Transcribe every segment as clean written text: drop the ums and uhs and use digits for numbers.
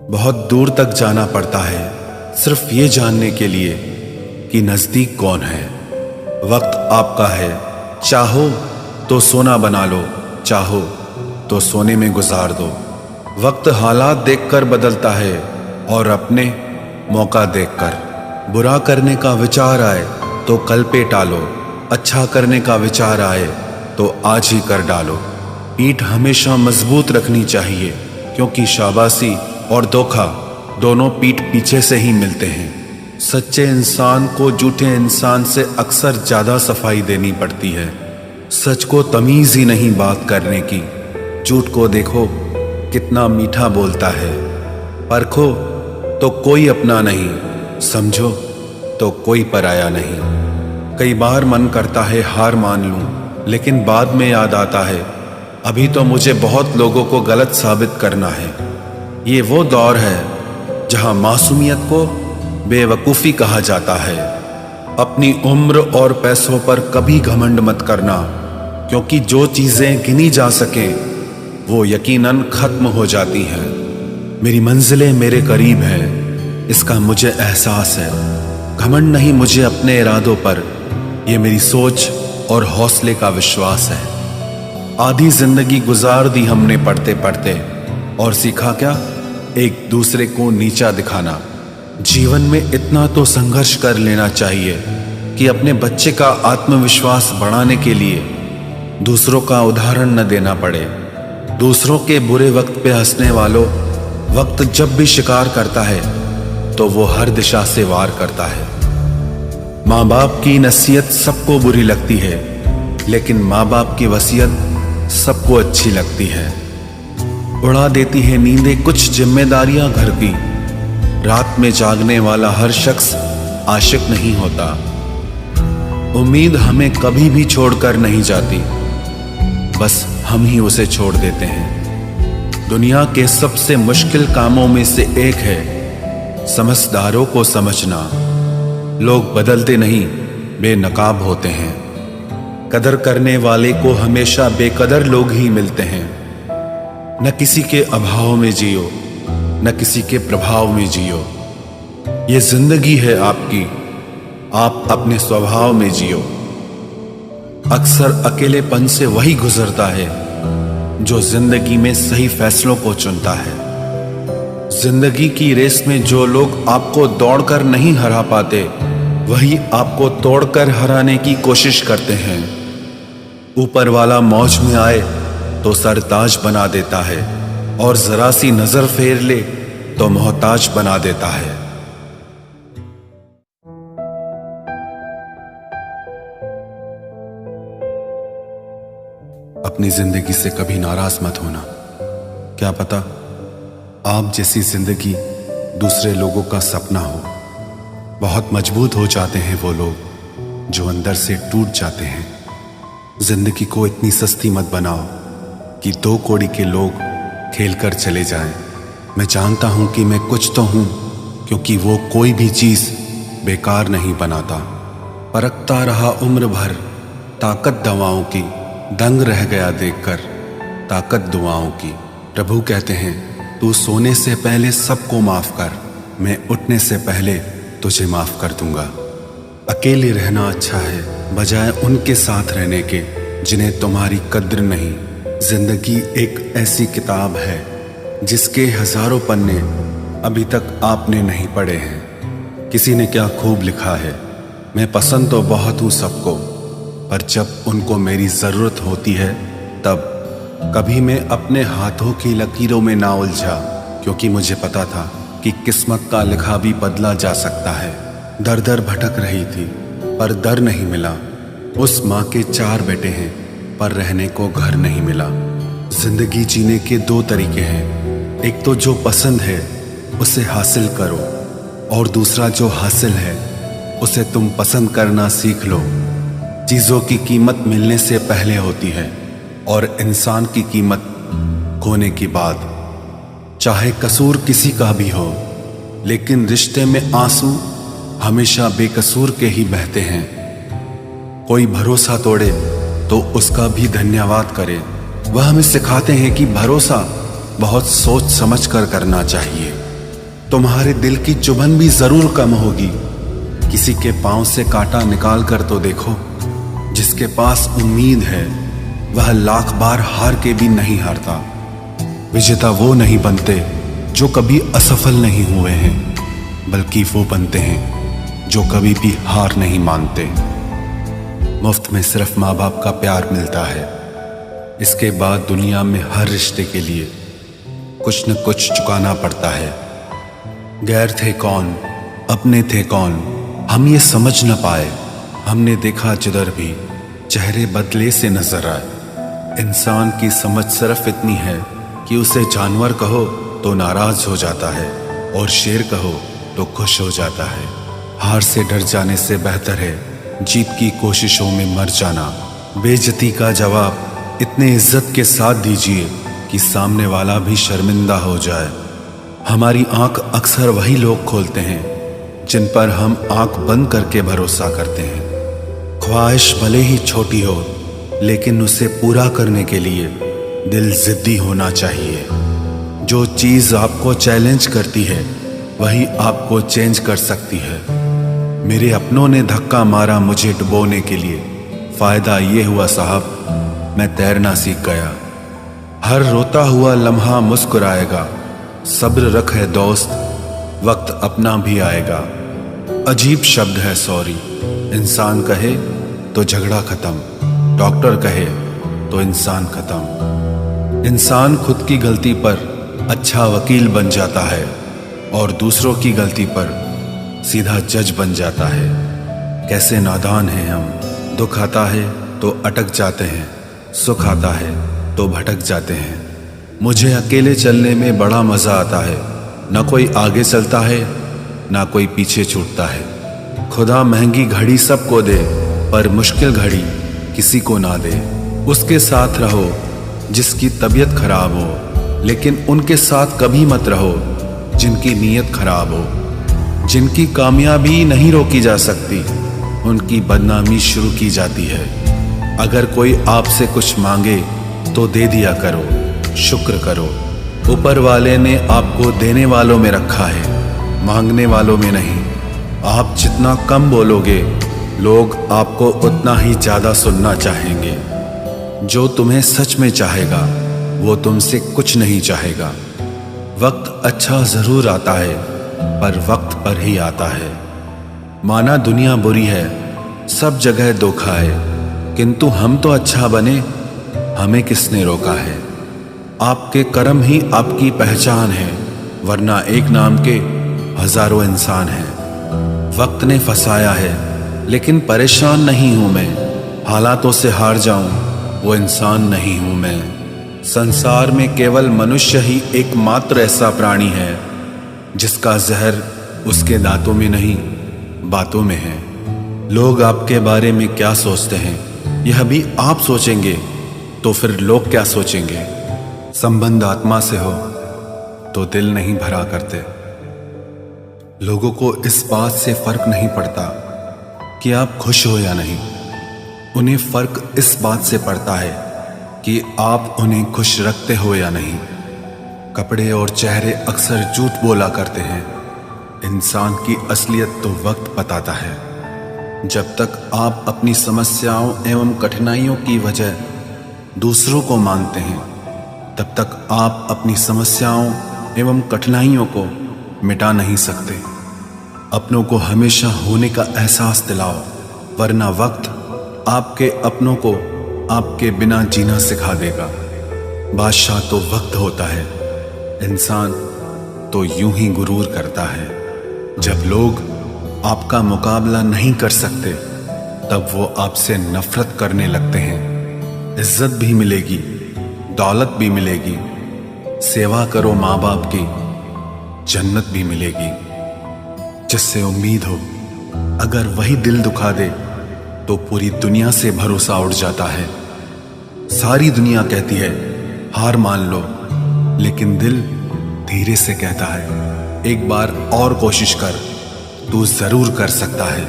बहुत दूर तक जाना पड़ता है सिर्फ ये जानने के लिए कि नजदीक कौन है। वक्त आपका है, चाहो तो सोना बना लो, चाहो तो सोने में गुजार दो। वक्त हालात देखकर बदलता है और अपने मौका देखकर। बुरा करने का विचार आए तो कल पे टालो, अच्छा करने का विचार आए तो आज ही कर डालो। पीठ हमेशा मजबूत रखनी चाहिए, क्योंकि शाबाशी और धोखा दोनों पीठ पीछे से ही मिलते हैं। सच्चे इंसान को झूठे इंसान से अक्सर ज्यादा सफाई देनी पड़ती है। सच को तमीज ही नहीं बात करने की। झूठ को देखो कितना मीठा बोलता है। परखो तो कोई अपना नहीं, समझो तो कोई पराया नहीं। कई बार मन करता है हार मान लूं, लेकिन बाद में याद आता है अभी तो मुझे बहुत लोगों को गलत साबित करना है। ये वो दौर है जहां मासूमियत को बेवकूफ़ी कहा जाता है। अपनी उम्र और पैसों पर कभी घमंड मत करना, क्योंकि जो चीज़ें गिनी जा सके वो यकीनन खत्म हो जाती हैं। मेरी मंजिलें मेरे करीब है, इसका मुझे एहसास है। घमंड नहीं मुझे अपने इरादों पर, यह मेरी सोच और हौसले का विश्वास है। आधी जिंदगी गुजार दी हमने पढ़ते पढ़ते, और सीखा क्या? एक दूसरे को नीचा दिखाना। जीवन में इतना तो संघर्ष कर लेना चाहिए कि अपने बच्चे का आत्मविश्वास बढ़ाने के लिए दूसरों का उदाहरण न देना पड़े। दूसरों के बुरे वक्त पे हंसने वालों, वक्त जब भी शिकार करता है तो वो हर दिशा से वार करता है। माँ बाप की नसीहत सबको बुरी लगती है, लेकिन माँ बाप की वसीयत सबको अच्छी लगती है। उड़ा देती है नींदें कुछ जिम्मेदारियां घर की। रात में जागने वाला हर शख्स आशिक नहीं होता। उम्मीद हमें कभी भी छोड़कर नहीं जाती, बस हम ही उसे छोड़ देते हैं। दुनिया के सबसे मुश्किल कामों में से एक है समझदारों को समझना। लोग बदलते नहीं, बेनकाब होते हैं। कदर करने वाले को हमेशा बेकदर लोग ही मिलते हैं। न किसी के अभाव में जियो, न किसी के प्रभाव में जियो। ये जिंदगी है आपकी, आप अपने स्वभाव में जियो। अक्सर अकेलेपन से वही गुजरता है जो जिंदगी में सही फैसलों को चुनता है। जिंदगी की रेस में जो लोग आपको दौड़कर नहीं हरा पाते, वही आपको तोड़कर हराने की कोशिश करते हैं। ऊपर वाला मौज में आए तो सरताज बना देता है, और जरा सी नजर फेर ले तो मोहताज बना देता है। अपनी जिंदगी से कभी नाराज मत होना। क्या पता आप जैसी जिंदगी दूसरे लोगों का सपना हो। बहुत मजबूत हो जाते हैं वो लोग जो अंदर से टूट जाते हैं। जिंदगी को इतनी सस्ती मत बनाओ कि दो कौड़ी के लोग खेल कर चले जाएं। मैं जानता हूं कि मैं कुछ तो हूं, क्योंकि वो कोई भी चीज बेकार नहीं बनाता। परखता रहा उम्र भर ताकत दवाओं की, दंग रह गया देखकर ताकत दुआओं की। प्रभु कहते हैं तू सोने से पहले सबको माफ कर, मैं उठने से पहले तुझे माफ कर दूंगा। अकेले रहना अच्छा है बजाय उनके साथ रहने के जिन्हें तुम्हारी कद्र नहीं। जिंदगी एक ऐसी किताब है जिसके हजारों पन्ने अभी तक आपने नहीं पढ़े हैं। किसी ने क्या खूब लिखा है, मैं पसंद तो बहुत हूँ सबको, पर जब उनको मेरी जरूरत होती है तब। कभी मैं अपने हाथों की लकीरों में ना उलझा, क्योंकि मुझे पता था कि किस्मत का लिखा भी बदला जा सकता है। दर दर भटक रही थी पर दर नहीं मिला। उस माँ के 4 बेटे हैं पर रहने को घर नहीं मिला। जिंदगी जीने के 2 तरीके हैं, एक तो जो पसंद है उसे हासिल करो, और दूसरा जो हासिल है उसे तुम पसंद करना सीख लो। चीजों की कीमत मिलने से पहले होती है, और इंसान की कीमत खोने की बाद। चाहे कसूर किसी का भी हो, लेकिन रिश्ते में आंसू हमेशा बेकसूर के ही बहते हैं। कोई भरोसा तोड़े तो उसका भी धन्यवाद करे। वह हमें सिखाते हैं कि भरोसा बहुत सोच समझ कर करना चाहिए। तुम्हारे दिल की चुभन भी जरूर कम होगी। किसी के पांव से कांटा निकाल कर तो देखो। जिसके पास उम्मीद है वह लाख बार हार के भी नहीं हारता। विजेता वो नहीं बनते जो कभी असफल नहीं हुए हैं, बल्कि वो बनते हैं जो कभी भी हार नहीं मानते। मुफ्त में सिर्फ माँ बाप का प्यार मिलता है। इसके बाद दुनिया में हर रिश्ते के लिए कुछ न कुछ चुकाना पड़ता है। गैर थे कौन, अपने थे कौन, हम ये समझ न पाए। हमने देखा जिधर भी चेहरे बदले से नजर आए। इंसान की समझ सिर्फ इतनी है कि उसे जानवर कहो तो नाराज हो जाता है और शेर कहो तो खुश हो जाता है। हार से डर जाने से बेहतर है जीत की कोशिशों में मर जाना। बेइज्जती का जवाब इतने इज्जत के साथ दीजिए कि सामने वाला भी शर्मिंदा हो जाए। हमारी आंख अक्सर वही लोग खोलते हैं जिन पर हम आंख बंद करके भरोसा करते हैं। ख्वाहिश भले ही छोटी हो, लेकिन उसे पूरा करने के लिए दिल जिद्दी होना चाहिए। जो चीज आपको चैलेंज करती है वही आपको चेंज कर सकती है। मेरे अपनों ने धक्का मारा मुझे डुबोने के लिए। फायदा ये हुआ साहब, मैं तैरना सीख गया। हर रोता हुआ लम्हा मुस्कुराएगा। सब्र रख है दोस्त, वक्त अपना भी आएगा। अजीब शब्द है सॉरी। इंसान कहे तो झगड़ा खत्म, डॉक्टर कहे तो इंसान खत्म। इंसान खुद की गलती पर अच्छा वकील बन जाता है और दूसरों की गलती पर सीधा जज बन जाता है। कैसे नादान हैं हम। दुख आता है तो अटक जाते हैं, सुख आता है तो भटक जाते हैं। मुझे अकेले चलने में बड़ा मजा आता है। ना कोई आगे चलता है, ना कोई पीछे छूटता है। खुदा महंगी घड़ी सबको दे, पर मुश्किल घड़ी किसी को ना दे। उसके साथ रहो जिसकी तबीयत खराब हो, लेकिन उनके साथ कभी मत रहो जिनकी नीयत खराब हो। जिनकी कामयाबी नहीं रोकी जा सकती, उनकी बदनामी शुरू की जाती है। अगर कोई आपसे कुछ मांगे तो दे दिया करो, शुक्र करो। ऊपर वाले ने आपको देने वालों में रखा है, मांगने वालों में नहीं। आप जितना कम बोलोगे, लोग आपको उतना ही ज्यादा सुनना चाहेंगे। जो तुम्हें सच में चाहेगा वो तुमसे कुछ नहीं चाहेगा। वक्त अच्छा जरूर आता है, पर वक्त पर ही आता है। माना दुनिया बुरी है, सब जगह धोखा है, किंतु हम तो अच्छा बने, हमें किसने रोका है। आपके कर्म ही आपकी पहचान है, वरना एक नाम के हजारों इंसान हैं। वक्त ने फंसाया है, लेकिन परेशान नहीं हूं मैं। हालातों से हार जाऊं, वो इंसान नहीं हूं मैं। संसार में केवल मनुष्य ही एकमात्र ऐसा प्राणी है जिसका जहर उसके दांतों में नहीं, बातों में है। लोग आपके बारे में क्या सोचते हैं, यह भी आप सोचेंगे तो फिर लोग क्या सोचेंगे। संबंध आत्मा से हो तो दिल नहीं भरा करते। लोगों को इस बात से फर्क नहीं पड़ता कि आप खुश हो या नहीं। उन्हें फर्क इस बात से पड़ता है कि आप उन्हें खुश रखते हो या नहीं। कपड़े और चेहरे अक्सर झूठ बोला करते हैं। इंसान की असलियत तो वक्त बताता है। जब तक आप अपनी समस्याओं एवं कठिनाइयों की वजह दूसरों को मानते हैं, तब तक आप अपनी समस्याओं एवं कठिनाइयों को मिटा नहीं सकते। अपनों को हमेशा होने का एहसास दिलाओ, वरना वक्त आपके अपनों को आपके बिना जीना सिखा देगा। बादशाह तो वक्त होता है, इंसान तो यूं ही गुरूर करता है। जब लोग आपका मुकाबला नहीं कर सकते, तब वो आपसे नफरत करने लगते हैं। इज्जत भी मिलेगी, दौलत भी मिलेगी। सेवा करो माँ बाप की, जन्नत भी मिलेगी। जिससे उम्मीद हो, अगर वही दिल दुखा दे तो पूरी दुनिया से भरोसा उड़ जाता है। सारी दुनिया कहती है हार मान लो, लेकिन दिल धीरे से कहता है एक बार और कोशिश कर, तू जरूर कर सकता है।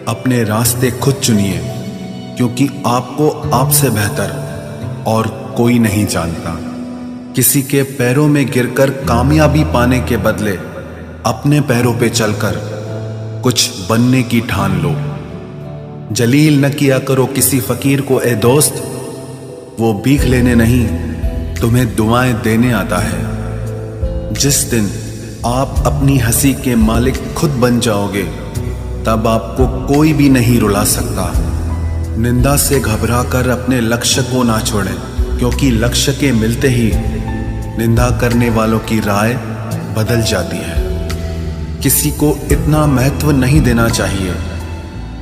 अपने रास्ते खुद चुनिए, क्योंकि आपको आपसे बेहतर और कोई नहीं जानता। किसी के पैरों में गिरकर कामयाबी पाने के बदले अपने पैरों पे चलकर कुछ बनने की ठान लो। जलील न किया करो किसी फकीर को ए दोस्त, वो भीख लेने नहीं तुम्हें दुआएं देने आता है। जिस दिन आप अपनी हंसी के मालिक खुद बन जाओगे, तब आपको कोई भी नहीं रुला सकता। निंदा से घबरा कर अपने लक्ष्य को ना छोड़ें, क्योंकि लक्ष्य के मिलते ही निंदा करने वालों की राय बदल जाती है। किसी को इतना महत्व नहीं देना चाहिए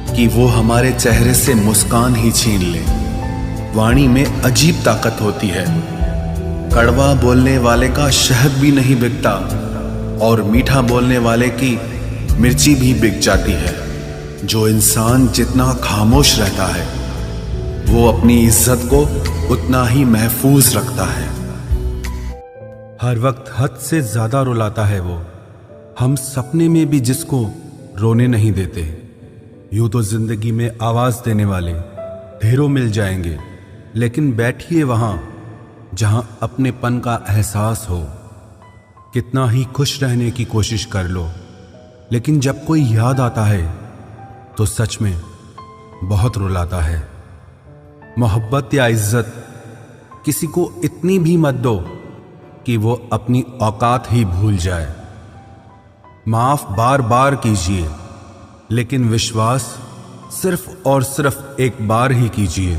कि वो हमारे चेहरे से मुस्कान ही छीन ले। वाणी में अजीब ताकत होती है। कड़वा बोलने वाले का शहद भी नहीं बिकता और मीठा बोलने वाले की मिर्ची भी बिक जाती है। जो इंसान जितना खामोश रहता है, वो अपनी इज्जत को उतना ही महफूज रखता है। हर वक्त हद से ज्यादा रुलाता है वो, हम सपने में भी जिसको रोने नहीं देते। यूं तो जिंदगी में आवाज देने वाले ढेरों मिल जाएंगे, लेकिन बैठिए वहां जहां अपनेपन का एहसास हो। कितना ही खुश रहने की कोशिश कर लो, लेकिन जब कोई याद आता है तो सच में बहुत रुलाता है। मोहब्बत या इज्जत किसी को इतनी भी मत दो कि वो अपनी औकात ही भूल जाए। माफ बार बार कीजिए, लेकिन विश्वास सिर्फ और सिर्फ एक बार ही कीजिए।